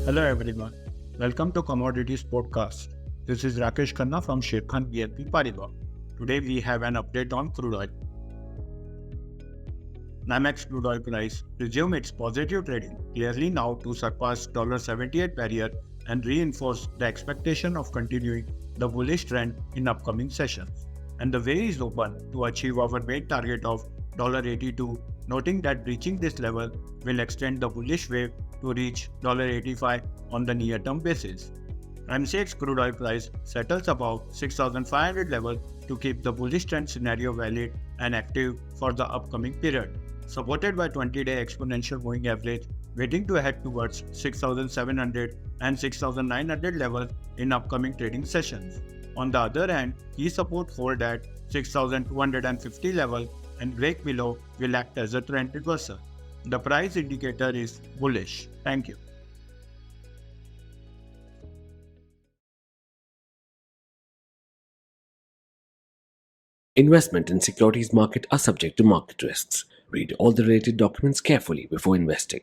Hello everyone, welcome to Commodities Podcast. This is Rakesh Khanna from Sharekhan 𝗬𝗵𝗿𝗶𝗲. Today we have an update on crude oil. NYMEX crude oil price resumed its positive trading, clearly now to surpass $78 barrier and reinforce the expectation of continuing the bullish trend in upcoming sessions. And the way is open to achieve our main target of $82, noting that breaching this level will extend the bullish wave to reach $85 on the near-term basis. MCX crude oil price settles above 6,500 level to keep the bullish trend scenario valid and active for the upcoming period, supported by 20-day exponential moving average waiting to head towards 6,700 and 6,900 level in upcoming trading sessions. On the other hand, key support hold at 6,250 level and break below will act as a trend reversal. The price indicator is bullish. Thank you. Investment in securities market are subject to market risks. Read all the related documents carefully before investing.